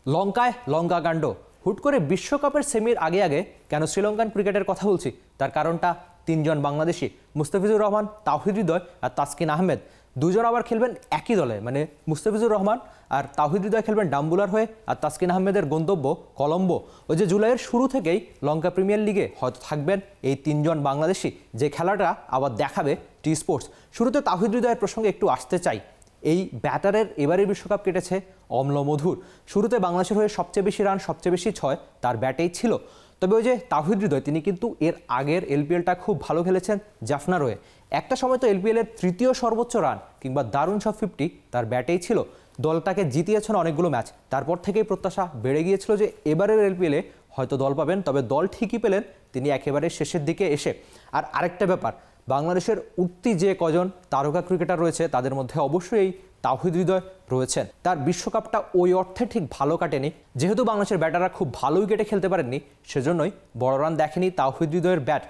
লঙ্কায় লঙ্কা কাণ্ড। হুট করে বিশ্বকাপের সেমির আগে আগে কেন শ্রীলঙ্কান ক্রিকেটের কথা বলছি তার কারণটা তিনজন বাংলাদেশি, মুস্তাফিজুর রহমান, তাওহিদ হৃদয় আর তাসকিন আহমেদ। দুজন আবার খেলবেন একই দলে, মানে মুস্তাফিজুর রহমান আর তাওহিদ হৃদয় খেলবেন ডাম্বুলার হয়ে, আর তাসকিন আহমেদের গন্তব্য কলম্বো। ওই যে জুলাইয়ের শুরু থেকেই লঙ্কা প্রিমিয়ার লিগে হয়তো থাকবেন এই তিনজন বাংলাদেশি, যে খেলাটা আবার দেখাবে টি স্পোর্টস। শুরুতে তাওহিদ হৃদয়ের প্রসঙ্গে একটু আসতে চাই। এই ব্যাটারের এবারের বিশ্বকাপ কেটেছে অম্লমধুর। শুরুতে বাংলাদেশের হয়ে সবচেয়ে বেশি রান, সবচেয়ে বেশি ছয় তার ব্যাটেই ছিল। তবে ওই যে তাওহিদ হৃদয়, তিনি কিন্তু এর আগের এলপিএলটা খুব ভালো খেলেছেন জাফনার হয়ে। একটা সময় তো এলপিএলের তৃতীয় সর্বোচ্চ রান কিংবা দারুণ সব 50 তার ব্যাটেই ছিল। দলটাকে জিতিয়েছেন অনেকগুলো ম্যাচ। তারপর থেকেই প্রত্যাশা বেড়ে গিয়েছিল যে এবারের এলপিএলে হয়তো দল পাবেন, তবে দল ঠিকই পেলেন তিনি একেবারে শেষের দিকে এসে। আর আরেকটা ব্যাপার, বাংলাদেশের উঠতি যে কজন তারকা ক্রিকেটার রয়েছে তাদের মধ্যে অবশ্যই তাওহিদ হৃদয় রয়েছেন। তার বিশ্বকাপটা ওই অর্থে ঠিক ভালো কাটেনি, যেহেতু বাংলাদেশের ব্যাটাররা খুব ভালো উইকেটে খেলতে পারেননি, সেজন্যই বড় রান দেখেনি তাওহিদ হৃদয়ের ব্যাট।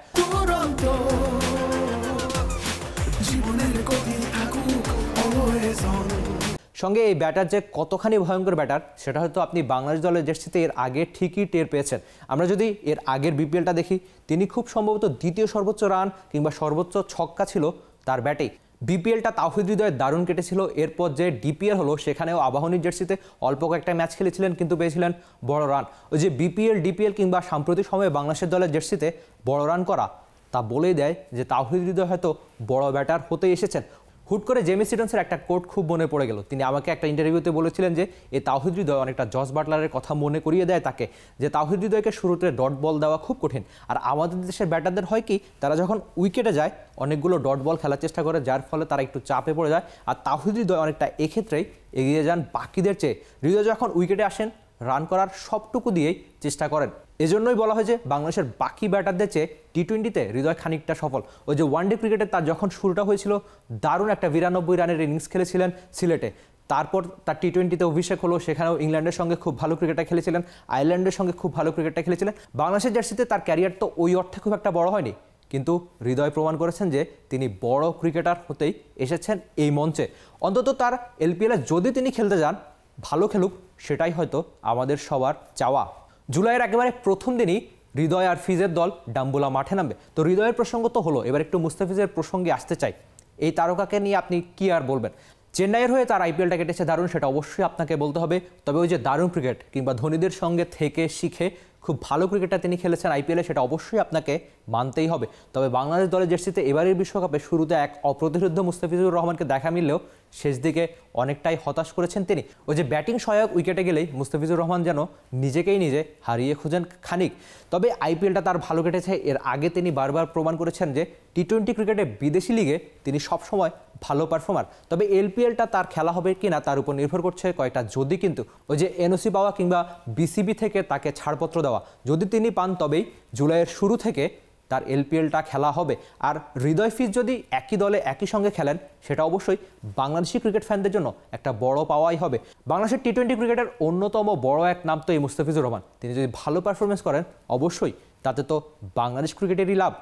সঙ্গে এই ব্যাটার যে কতখানি ভয়ঙ্কর ব্যাটার সেটা হয়তো আপনি বাংলাদেশ দলের জার্সিতে এর আগে ঠিকই টের পেয়েছেন। আমরা যদি এর আগের বিপিএলটা দেখি, তিনি খুব সম্ভবত দ্বিতীয় সর্বোচ্চ রান কিংবা সর্বোচ্চ ছক্কা ছিল তার ব্যাটেই। বিপিএলটা তাওহিদ হৃদয়ের দারুণ কেটেছিল। এরপর যে ডিপিএল হলো সেখানেও আবাহনীর জার্সিতে অল্প কয়েকটা ম্যাচ খেলেছিলেন, কিন্তু পেয়েছিলেন বড় রান। ওই যে বিপিএল, ডিপিএল কিংবা সাম্প্রতিক সময়ে বাংলাদেশের দলের জার্সিতে বড় রান করা, তা বলেই দেয় যে তাওহিদ হৃদয় হয়তো বড় ব্যাটার হতেই এসেছেন। হুট করে জেমি সিডন্সের একটা কোট খুব মনে পড়ে গেল। তিনি আমাকে একটা ইন্টারভিউতে বলেছিলেন যে এই তাওহিদ হৃদয় অনেকটা জস বাটলারের কথা মনে করিয়ে দেয় তাকে, যে তাওহিদ হৃদয়কে শুরুতে ডট বল দেওয়া খুব কঠিন। আর আমাদের দেশের ব্যাটারদের হয় কি, তারা যখন উইকেটে যায় অনেকগুলো ডট বল খেলার চেষ্টা করে, যার ফলে তারা একটু চাপে পড়ে যায়। আর তাওহিদ হৃদয় অনেকটা এক্ষেত্রেই এগিয়ে যান বাকিদের চেয়ে। হৃদয় যখন উইকেটে আসেন রান করার সবটুকু দিয়েই চেষ্টা করেন। এজন্যই বলা হয় যে বাংলাদেশের বাকি ব্যাটারদের চেয়ে টি-20তে হৃদয় খানিকটা সফল। ওই যে ওয়ানডে ক্রিকেটে তার যখন শুরুটা হয়েছিল, দারুণ একটা 92 রানের ইনিংস খেলেছিলেন সিলেটে। তারপর তার টি-20তে অভিষেক হলো, সেখানেও ইংল্যান্ডের সঙ্গে খুব ভালো ক্রিকেটটা খেলেছিলেন, আয়ারল্যান্ডের সঙ্গে খুব ভালো ক্রিকেটটা খেলেছিলেন। বাংলাদেশের জার্সিতে তার ক্যারিয়ার তো ওই অর্থে খুব একটা বড় হয়নি, কিন্তু হৃদয় প্রমাণ করেছেন যে তিনি বড় ক্রিকেটার হতেই এসেছেন এই মঞ্চে। অন্তত তার এলপিএলে যদি তিনি খেলতে যান, ভালো খেলুক, সেটাই হয়তো আমাদের সবার চাওয়া। জুলাইয়ের একেবারে প্রথম দিনই হৃদয় আর ফিজের দল ডাম্বুলা মাঠে নামবে। তো হৃদয়ের প্রসঙ্গ তো হলো, এবার একটু মুস্তাফিজের প্রসঙ্গে আসতে চাই। এই তারকাকে নিয়ে আপনি কি আর বলবেন? চেন্নাইয়ের হয়ে তার আইপিএলটা কেটেছে দারুণ, সেটা অবশ্যই আপনাকে বলতে হবে। তবে ওই যে দারুণ ক্রিকেট কিংবা ধোনিদের সঙ্গে থেকে শিখে খুব ভালো ক্রিকেটটা তিনি খেলেছেন আইপিএলে, সেটা অবশ্যই আপনাকে মানতেই হবে। তবে বাংলাদেশ দলের জার্সিতে এবারের বিশ্বকাপে শুরুতে এক অপ্রতিরোধ্য মুস্তাফিজুর রহমানকে দেখা মিললেও শেষ দিকে অনেকটাই হতাশ করেছেন তিনি। ওই যে ব্যাটিং সহায়ক উইকেটে গেলেই মুস্তাফিজুর রহমান যেন নিজেকেই নিজে হারিয়ে খুঁজেন খানিক। তবে আইপিএলটা তার ভালো কেটেছে। এর আগে তিনি বারবার প্রমাণ করেছেন যে টি-20 ক্রিকেটে বিদেশি লিগে তিনি সবসময় ভালো পারফর্মার। তবে এলপিএলটা তার খেলা হবে কিনা তার উপর নির্ভর করছে কয়েকটা যদি। কিন্তু ওই যে এনওসি পাওয়া কিংবা বিসিবি থেকে তাকে ছাড়পত্র দেওয়া যদি তিনি পান, তবেই জুলাইয়ের শুরু থেকে তার এলপিএলটা খেলা হবে। আর হৃদয় ফিজ যদি একই দলে একই সঙ্গে খেলেন, সেটা অবশ্যই বাংলাদেশি ক্রিকেট ফ্যানদের জন্য একটা বড় পাওয়াই হবে। বাংলাদেশের টি-20 ক্রিকেটের অন্যতম বড় এক নাম তো এই মুস্তাফিজুর রহমান। তিনি যদি ভালো পারফরমেন্স করেন, অবশ্যই তাতে তো বাংলাদেশ ক্রিকেটেরই লাভ।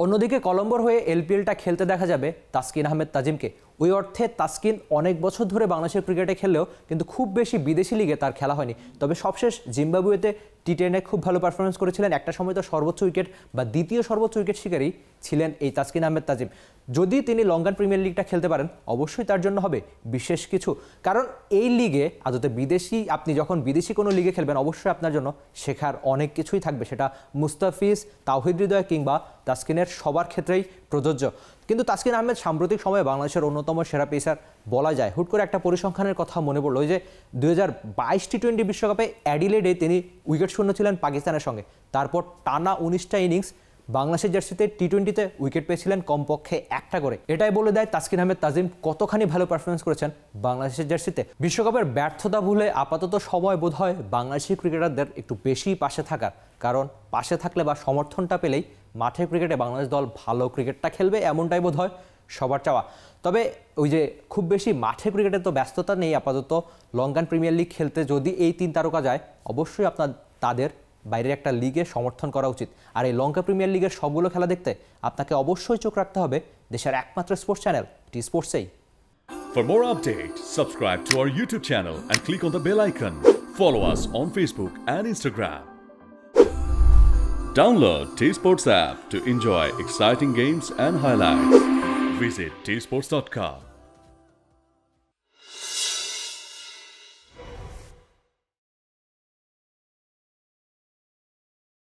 অন্যদিকে কলম্বোর হয়ে এলপিএলটা খেলতে দেখা যাবে তাসকিন আহমেদ তাজিমকে। ওই অর্থে তাসকিন অনেক বছর ধরে বাংলাদেশের ক্রিকেটে খেললেও কিন্তু খুব বেশি বিদেশি লিগে তার খেলা হয়নি। তবে সবশেষ জিম্বাবুয়েতে টি-10-এ খুব ভালো পারফরমেন্স করেছিলেন। একটা সময় তো সর্বোচ্চ উইকেট বা দ্বিতীয় সর্বোচ্চ উইকেট শিকারী ছিলেন এই তাসকিন আহমেদ তাজিম। যদি তিনি লঙ্কান প্রিমিয়ার লিগটা খেলতে পারেন, অবশ্যই তার জন্য হবে বিশেষ কিছু। কারণ এই লিগে আদতে বিদেশি, আপনি যখন বিদেশি কোনো লিগে খেলবেন, অবশ্যই আপনার জন্য শেখার অনেক কিছুই থাকবে। সেটা মুস্তাফিজ, তাওহিদ হৃদয় কিংবা তাসকিনের সবার ক্ষেত্রেই প্রযোজ্য। কিন্তু তাসকিন আহমেদ সাম্প্রতিক সময়ে বাংলাদেশের অন্যতম সেরা পেসার বলা যায়। হুট করে একটা পরিসংখ্যানের কথা মনে পড়লো, ওই যে 2022 টি-20 বিশ্বকাপে অ্যাডিলেডে তিনি উইকেট শূন্য ছিলেন পাকিস্তানের সঙ্গে। তারপর টানা 19টা ইনিংস বাংলাদেশের জার্সিতে টি-20-তে উইকেট পেয়েছিলেন কমপক্ষে একটা করে। এটাই বলে দেয় তাসকিন আহমেদ তাজিম কতখানি ভালো পারফরমেন্স করেছেন বাংলাদেশের জার্সিতে। বিশ্বকাপের ব্যর্থতা ভুলে আপাতত সময় বোধ হয় বাংলাদেশি ক্রিকেটারদের একটু বেশি পাশে থাকার। কারণ পাশে থাকলে বা সমর্থনটা পেলেই মাঠে ক্রিকেটে বাংলাদেশ দল ভালো ক্রিকেটটা খেলবে, এমনটাই বোধ হয় সবার চাওয়া। তবে ওই যে খুব বেশি মাঠে ক্রিকেটে তো ব্যস্ততা নেই আপাতত। লঙ্কান প্রিমিয়ার লিগ খেলতে যদি এই 3 তারকা যায়, অবশ্যই আপনার তাদের বাইরের একটা লিগে সমর্থন করা উচিত। আর এই লঙ্কা প্রিমিয়ার লিগের সবগুলো খেলা দেখতে আপনাকে অবশ্যই চোখ রাখতে হবে দেশের একমাত্র স্পোর্টস চ্যানেল টি স্পোর্টসেই। For more updates, subscribe to our YouTube channel and click on the bell icon. Follow us on Facebook and Instagram. Download T Sports app to enjoy exciting games and highlights. Visit tsports.com.